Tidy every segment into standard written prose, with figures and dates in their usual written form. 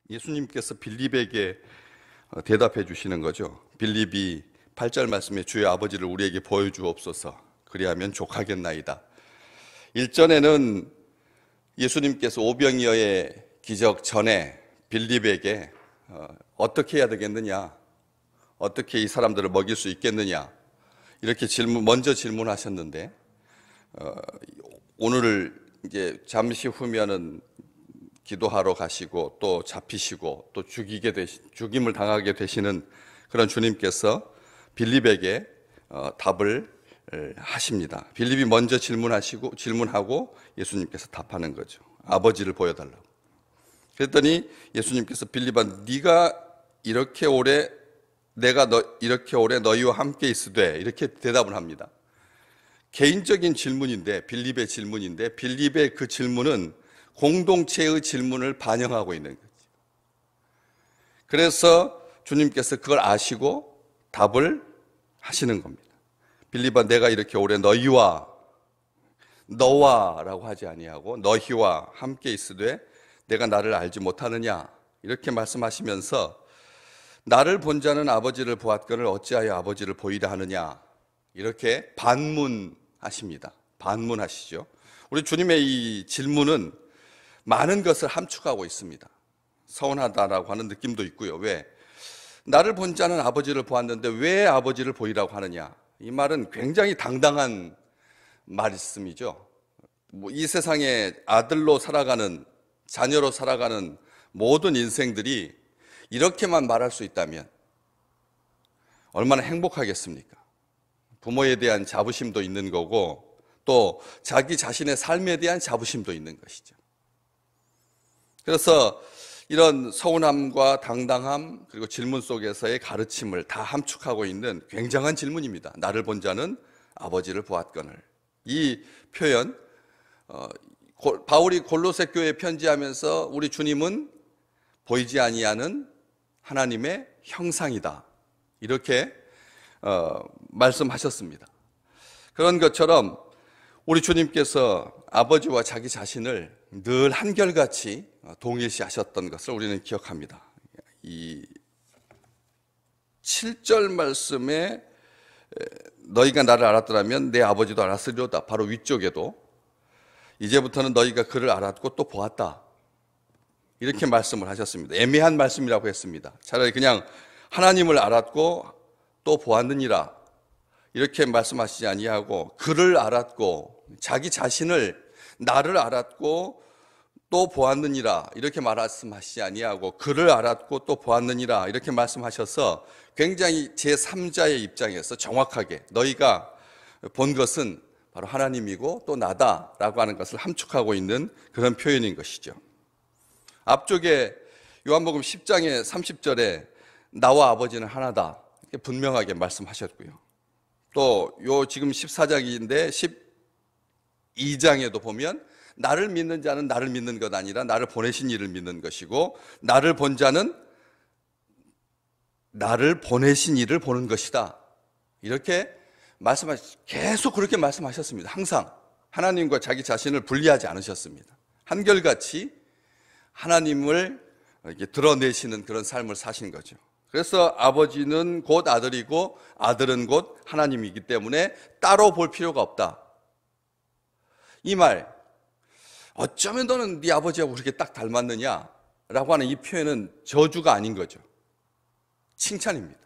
예수님께서 빌립에게 대답해 주시는 거죠. 빌립이 8절 말씀에 주의 아버지를 우리에게 보여주옵소서 그리하면 족하겠나이다. 1절에는 예수님께서 오병이어의 기적 전에 빌립에게 어떻게 해야 되겠느냐, 어떻게 이 사람들을 먹일 수 있겠느냐 이렇게 먼저 질문하셨는데 오늘 이제 잠시 후면은 기도하러 가시고 또 잡히시고 또 죽임을 당하게 되시는 그런 주님께서 빌립에게 답을 하십니다. 빌립이 먼저 질문하고 예수님께서 답하는 거죠. 아버지를 보여달라고. 그랬더니 예수님께서 빌립아, 내가 이렇게 오래 너희와 함께 있으되 이렇게 대답을 합니다. 개인적인 질문인데, 빌립의 질문인데, 빌립의 그 질문은 공동체의 질문을 반영하고 있는 거죠. 그래서 주님께서 그걸 아시고 답을 하시는 겁니다. 빌립아, 내가 이렇게 오래 너와라고 하지 아니하고 너희와 함께 있으되 내가 나를 알지 못하느냐 이렇게 말씀하시면서 나를 본 자는 아버지를 보았거늘 어찌하여 아버지를 보이라 하느냐 이렇게 반문하십니다. 반문하시죠. 우리 주님의 이 질문은 많은 것을 함축하고 있습니다. 서운하다라고 하는 느낌도 있고요. 왜? 나를 본 자는 아버지를 보았는데 왜 아버지를 보이라고 하느냐? 이 말은 굉장히 당당한 말씀이죠. 이 세상에 아들로 살아가는, 자녀로 살아가는 모든 인생들이 이렇게만 말할 수 있다면 얼마나 행복하겠습니까? 부모에 대한 자부심도 있는 거고 또 자기 자신의 삶에 대한 자부심도 있는 것이죠. 그래서 이런 서운함과 당당함 그리고 질문 속에서의 가르침을 다 함축하고 있는 굉장한 질문입니다. 나를 본 자는 아버지를 보았거늘. 이 표현 바울이 골로새 교회에 편지하면서 우리 주님은 보이지 아니하는 하나님의 형상이다 이렇게 말씀하셨습니다. 그런 것처럼 우리 주님께서 아버지와 자기 자신을 늘 한결같이 동일시하셨던 것을 우리는 기억합니다. 이 7절 말씀에 너희가 나를 알았더라면 내 아버지도 알았으리로다. 바로 위쪽에도 이제부터는 너희가 그를 알았고 또 보았다 이렇게 말씀을 하셨습니다. 애매한 말씀이라고 했습니다. 차라리 그냥 하나님을 알았고 또 보았느니라 이렇게 말씀하시지 아니하고 그를 알았고 자기 자신을 나를 알았고 또 보았느니라 이렇게 말씀하시지 아니하고 그를 알았고 또 보았느니라 이렇게 말씀하셔서 굉장히 제3자의 입장에서 정확하게 너희가 본 것은 바로 하나님이고 또 나다라고 하는 것을 함축하고 있는 그런 표현인 것이죠. 앞쪽에 요한복음 10장의 30절에 나와 아버지는 하나다 이렇게 분명하게 말씀하셨고요. 또 요 지금 14장인데 12장에도 보면 나를 믿는 자는 나를 믿는 것 아니라 나를 보내신 이를 믿는 것이고 나를 본 자는 나를 보내신 이를 보는 것이다. 이렇게 계속 그렇게 말씀하셨습니다. 항상 하나님과 자기 자신을 분리하지 않으셨습니다. 한결같이 하나님을 이렇게 드러내시는 그런 삶을 사신 거죠. 그래서 아버지는 곧 아들이고 아들은 곧 하나님이기 때문에 따로 볼 필요가 없다. 이 말, 어쩌면 너는 네 아버지하고 그렇게 딱 닮았느냐라고 하는 이 표현은 저주가 아닌 거죠. 칭찬입니다.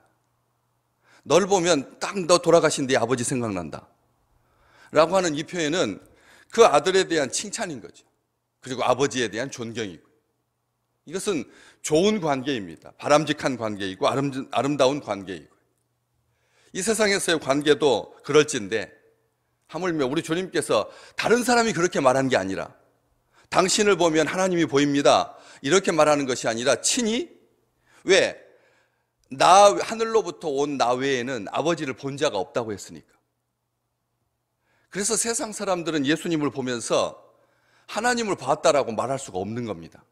널 보면 딱 너 돌아가신 네 아버지 생각난다 라고 하는 이 표현은 그 아들에 대한 칭찬인 거죠. 그리고 아버지에 대한 존경이고 이것은 좋은 관계입니다. 바람직한 관계이고 아름다운 관계이고 이 세상에서의 관계도 그럴진데 하물며 우리 주님께서 다른 사람이 그렇게 말한 게 아니라 당신을 보면 하나님이 보입니다 이렇게 말하는 것이 아니라 친히 왜? 하늘로부터 온 나 외에는 아버지를 본 자가 없다고 했으니까. 그래서 세상 사람들은 예수님을 보면서 하나님을 봤다라고 말할 수가 없는 겁니다.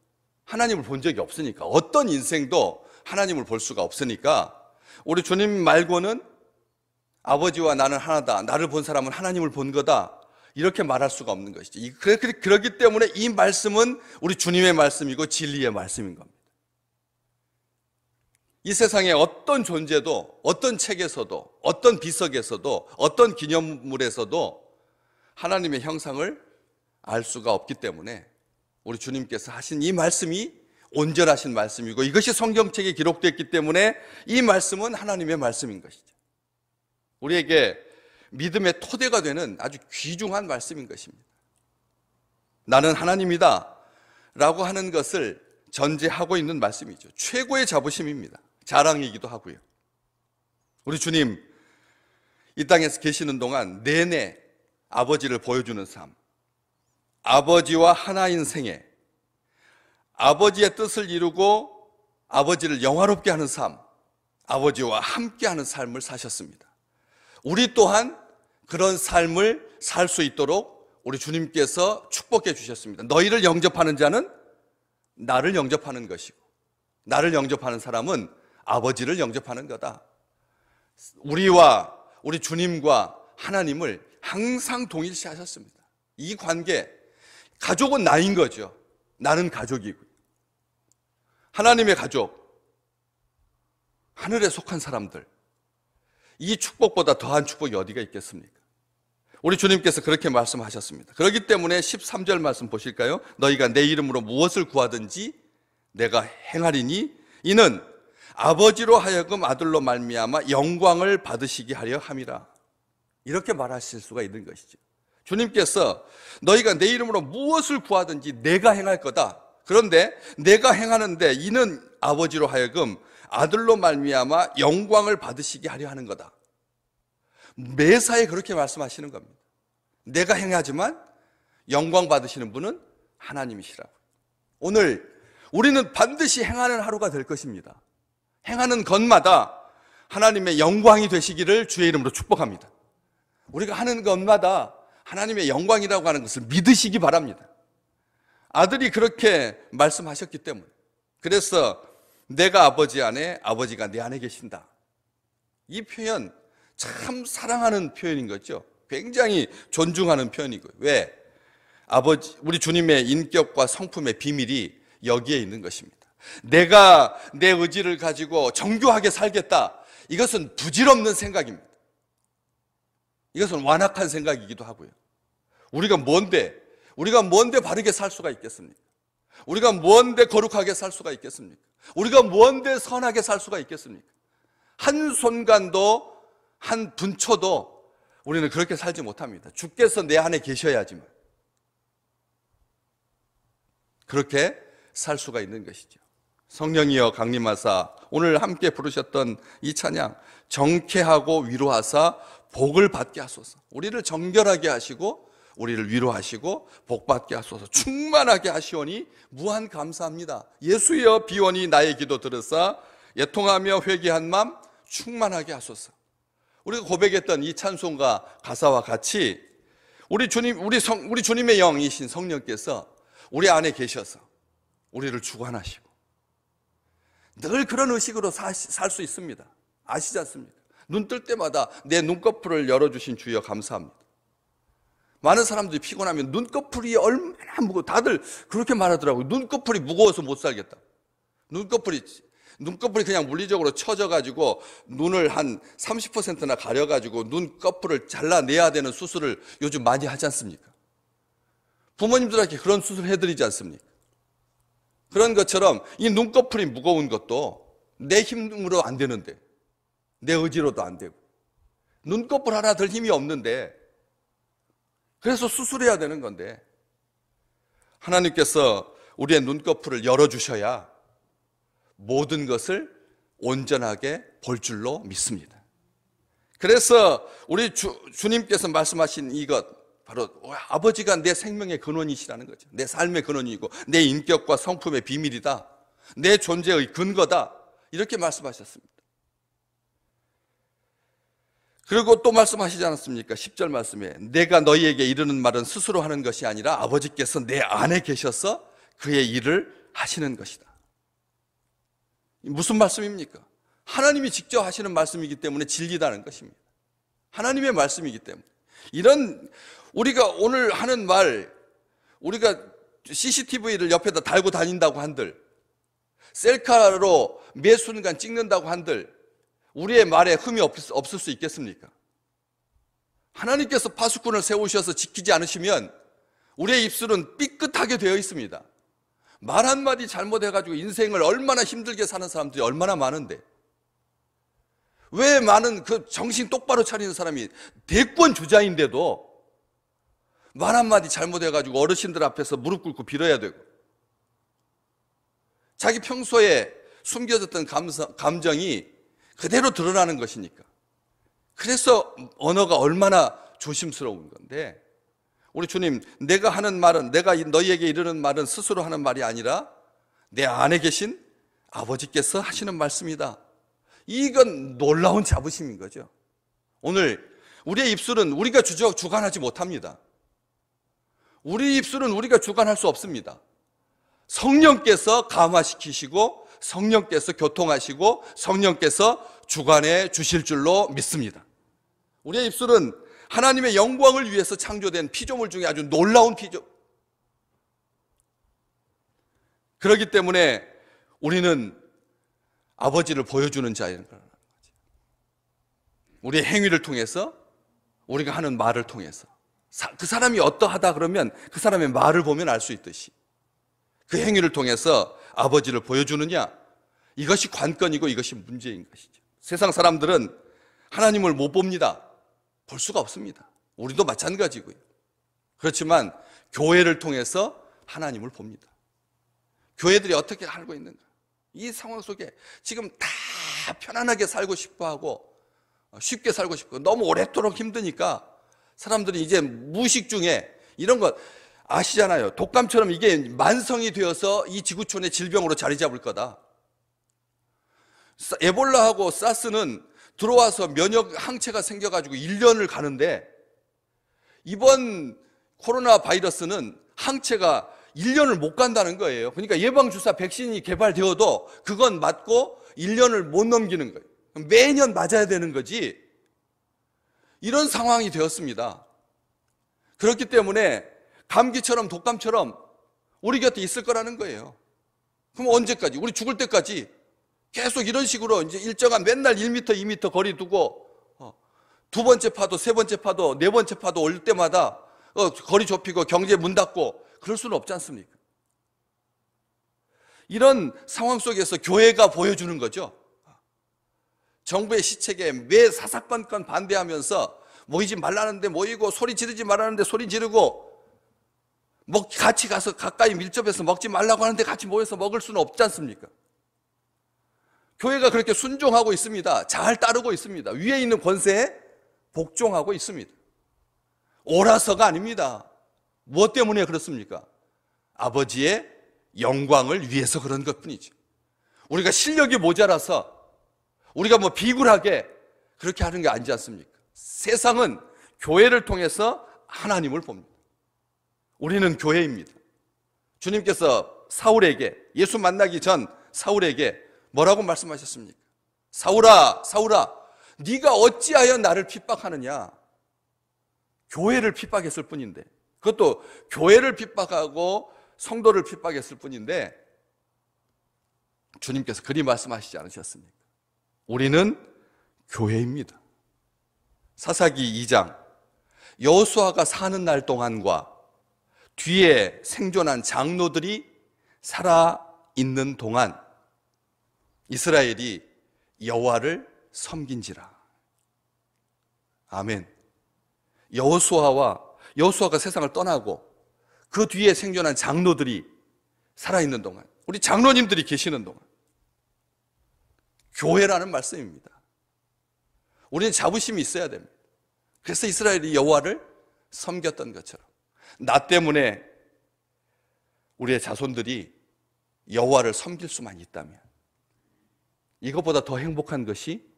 하나님을 본 적이 없으니까. 어떤 인생도 하나님을 볼 수가 없으니까 우리 주님 말고는 아버지와 나는 하나다. 나를 본 사람은 하나님을 본 거다. 이렇게 말할 수가 없는 것이죠. 그렇기 때문에 이 말씀은 우리 주님의 말씀이고 진리의 말씀인 겁니다. 이 세상의 어떤 존재도, 어떤 책에서도, 어떤 비석에서도, 어떤 기념물에서도 하나님의 형상을 알 수가 없기 때문에 우리 주님께서 하신 이 말씀이 온전하신 말씀이고, 이것이 성경책에 기록되었기 때문에 이 말씀은 하나님의 말씀인 것이죠. 우리에게 믿음의 토대가 되는 아주 귀중한 말씀인 것입니다. 나는 하나님이다 라고 하는 것을 전제하고 있는 말씀이죠. 최고의 자부심입니다. 자랑이기도 하고요. 우리 주님 이 땅에서 계시는 동안 내내 아버지를 보여주는 삶, 아버지와 하나인 생애, 아버지의 뜻을 이루고 아버지를 영화롭게 하는 삶, 아버지와 함께하는 삶을 사셨습니다. 우리 또한 그런 삶을 살 수 있도록 우리 주님께서 축복해 주셨습니다. 너희를 영접하는 자는 나를 영접하는 것이고, 나를 영접하는 사람은 아버지를 영접하는 거다. 우리와 우리 주님과 하나님을 항상 동일시하셨습니다. 이 관계, 가족은 나인 거죠. 나는 가족이고, 하나님의 가족, 하늘에 속한 사람들, 이 축복보다 더한 축복이 어디가 있겠습니까? 우리 주님께서 그렇게 말씀하셨습니다. 그렇기 때문에 13절 말씀 보실까요? 너희가 내 이름으로 무엇을 구하든지 내가 행하리니 이는 아버지로 하여금 아들로 말미암아 영광을 받으시게 하려 함이라. 이렇게 말하실 수가 있는 것이죠. 주님께서 너희가 내 이름으로 무엇을 구하든지 내가 행할 거다. 그런데 내가 행하는데 이는 아버지로 하여금 아들로 말미암아 영광을 받으시게 하려 하는 거다. 매사에 그렇게 말씀하시는 겁니다. 내가 행하지만 영광 받으시는 분은 하나님이시라고. 오늘 우리는 반드시 행하는 하루가 될 것입니다. 행하는 것마다 하나님의 영광이 되시기를 주의 이름으로 축복합니다. 우리가 하는 것마다 하나님의 영광이라고 하는 것을 믿으시기 바랍니다. 아들이 그렇게 말씀하셨기 때문에. 그래서 내가 아버지 안에, 아버지가 내 안에 계신다. 이 표현 참 사랑하는 표현인 거죠. 굉장히 존중하는 표현이고요. 왜? 아버지, 우리 주님의 인격과 성품의 비밀이 여기에 있는 것입니다. 내가 내 의지를 가지고 정교하게 살겠다. 이것은 부질없는 생각입니다. 이것은 완악한 생각이기도 하고요. 우리가 뭔데 바르게 살 수가 있겠습니까? 우리가 뭔데 거룩하게 살 수가 있겠습니까? 우리가 뭔데 선하게 살 수가 있겠습니까? 한 순간도 한 분초도 우리는 그렇게 살지 못합니다. 주께서 내 안에 계셔야지만 그렇게 살 수가 있는 것이죠. 성령이여 강림하사 오늘 함께 부르셨던 이 찬양, 정케하고 위로하사 복을 받게 하소서. 우리를 정결하게 하시고 우리를 위로하시고 복받게 하소서. 충만하게 하시오니 무한 감사합니다. 예수여 비오니 나의 기도 들으사 애통하며 회개한 마음 충만하게 하소서. 우리가 고백했던 이 찬송가 가사와 같이 우리 주님의 영이신 성령께서 우리 안에 계셔서 우리를 주관하시고 늘 그런 의식으로 살 수 있습니다. 아시지 않습니까? 눈 뜰 때마다 내 눈꺼풀을 열어주신 주여 감사합니다. 많은 사람들이 피곤하면 눈꺼풀이 얼마나 무거워, 다들 그렇게 말하더라고요. 눈꺼풀이 무거워서 못 살겠다. 눈꺼풀이 그냥 물리적으로 처져가지고 눈을 한 30%나 가려가지고 눈꺼풀을 잘라내야 되는 수술을 요즘 많이 하지 않습니까? 부모님들에게 그런 수술 해드리지 않습니까? 그런 것처럼 이 눈꺼풀이 무거운 것도 내 힘으로 안 되는데, 내 의지로도 안 되고, 눈꺼풀 하나 들 힘이 없는데, 그래서 수술해야 되는 건데, 하나님께서 우리의 눈꺼풀을 열어주셔야 모든 것을 온전하게 볼 줄로 믿습니다. 그래서 우리 주님께서 말씀하신 이것, 바로 아버지가 내 생명의 근원이시라는 거죠. 내 삶의 근원이고 내 인격과 성품의 비밀이다. 내 존재의 근거다. 이렇게 말씀하셨습니다. 그리고 또 말씀하시지 않았습니까? 10절 말씀에 내가 너희에게 이르는 말은 스스로 하는 것이 아니라 아버지께서 내 안에 계셔서 그의 일을 하시는 것이다. 무슨 말씀입니까? 하나님이 직접 하시는 말씀이기 때문에 진리다는 것입니다. 하나님의 말씀이기 때문에. 이런 우리가 오늘 하는 말, 우리가 CCTV를 옆에다 달고 다닌다고 한들, 셀카로 매 순간 찍는다고 한들 우리의 말에 흠이 없을 수 있겠습니까? 하나님께서 파수꾼을 세우셔서 지키지 않으시면 우리의 입술은 삐끗하게 되어 있습니다. 말 한마디 잘못해가지고 인생을 얼마나 힘들게 사는 사람들이 얼마나 많은데, 왜 많은 그 정신 똑바로 차리는 사람이 대권 주자인데도 말 한마디 잘못해가지고 어르신들 앞에서 무릎 꿇고 빌어야 되고, 자기 평소에 숨겨졌던 감정이 그대로 드러나는 것이니까. 그래서 언어가 얼마나 조심스러운 건데, 우리 주님, 내가 하는 말은, 내가 너희에게 이르는 말은 스스로 하는 말이 아니라 내 안에 계신 아버지께서 하시는 말씀이다. 이건 놀라운 자부심인 거죠. 오늘 우리의 입술은 우리가 주관하지 못합니다. 우리 입술은 우리가 주관할 수 없습니다. 성령께서 감화시키시고 성령께서 교통하시고 성령께서 주관해 주실 줄로 믿습니다. 우리의 입술은 하나님의 영광을 위해서 창조된 피조물 중에 아주 놀라운 피조. 그렇기 때문에 우리는 아버지를 보여주는 자인 거예요. 우리의 행위를 통해서, 우리가 하는 말을 통해서, 그 사람이 어떠하다 그러면 그 사람의 말을 보면 알 수 있듯이 그 행위를 통해서 아버지를 보여주느냐, 이것이 관건이고 이것이 문제인 것이죠. 세상 사람들은 하나님을 못 봅니다. 볼 수가 없습니다. 우리도 마찬가지고요. 그렇지만 교회를 통해서 하나님을 봅니다. 교회들이 어떻게 살고 있는가, 이 상황 속에 지금 다 편안하게 살고 싶어하고 쉽게 살고 싶고 너무 오랫도록 힘드니까 사람들이 이제 무의식 중에 이런 것 아시잖아요. 독감처럼 이게 만성이 되어서 이 지구촌의 질병으로 자리 잡을 거다. 에볼라하고 사스는 들어와서 면역 항체가 생겨가지고 1년을 가는데, 이번 코로나 바이러스는 항체가 1년을 못 간다는 거예요. 그러니까 예방주사 백신이 개발되어도 그건 맞고 1년을 못 넘기는 거예요. 매년 맞아야 되는 거지. 이런 상황이 되었습니다. 그렇기 때문에 감기처럼 독감처럼 우리 곁에 있을 거라는 거예요. 그럼 언제까지? 우리 죽을 때까지 계속 이런 식으로 이제 일정한 맨날 1m, 2m 거리 두고 두 번째 파도, 세 번째 파도, 네 번째 파도 올 때마다 거리 좁히고 경제 문 닫고 그럴 수는 없지 않습니까? 이런 상황 속에서 교회가 보여주는 거죠. 정부의 시책에 매 사사건건 반대하면서 모이지 말라는데 모이고 소리 지르지 말라는데 소리 지르고, 같이 가서 가까이 밀접해서 먹지 말라고 하는데 같이 모여서 먹을 수는 없지 않습니까? 교회가 그렇게 순종하고 있습니다. 잘 따르고 있습니다. 위에 있는 권세에 복종하고 있습니다. 옳아서가 아닙니다. 무엇 때문에 그렇습니까? 아버지의 영광을 위해서 그런 것뿐이죠. 우리가 실력이 모자라서 우리가 비굴하게 그렇게 하는 게 아니지 않습니까? 세상은 교회를 통해서 하나님을 봅니다. 우리는 교회입니다. 주님께서 사울에게, 예수 만나기 전 사울에게 뭐라고 말씀하셨습니까? 사울아, 사울아, 네가 어찌하여 나를 핍박하느냐? 교회를 핍박했을 뿐인데, 그것도 교회를 핍박하고 성도를 핍박했을 뿐인데 주님께서 그리 말씀하시지 않으셨습니까? 우리는 교회입니다. 사사기 2장, 여호수아가 사는 날 동안과 뒤에 생존한 장로들이 살아있는 동안 이스라엘이 여호와를 섬긴지라. 아멘. 여호수아가 세상을 떠나고 그 뒤에 생존한 장로들이 살아있는 동안, 우리 장로님들이 계시는 동안, 교회라는 말씀입니다. 우리는 자부심이 있어야 됩니다. 그래서 이스라엘이 여호와를 섬겼던 것처럼 나 때문에 우리의 자손들이 여호와를 섬길 수만 있다면 이것보다 더 행복한 것이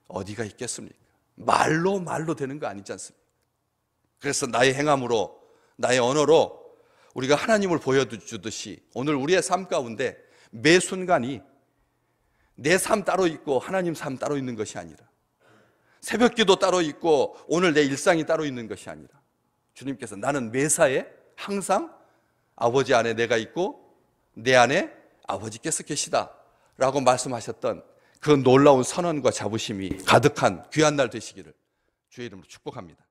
어디가 있겠습니까? 말로 되는 거 아니지 않습니까? 그래서 나의 행함으로, 나의 언어로 우리가 하나님을 보여주듯이 오늘 우리의 삶 가운데 매 순간이 내 삶 따로 있고 하나님 삶 따로 있는 것이 아니라, 새벽기도 따로 있고 오늘 내 일상이 따로 있는 것이 아니라, 주님께서 나는 매사에 항상 아버지 안에 내가 있고 내 안에 아버지께서 계시다, 라고 말씀하셨던 그 놀라운 선언과 자부심이 가득한 귀한 날 되시기를 주의 이름으로 축복합니다.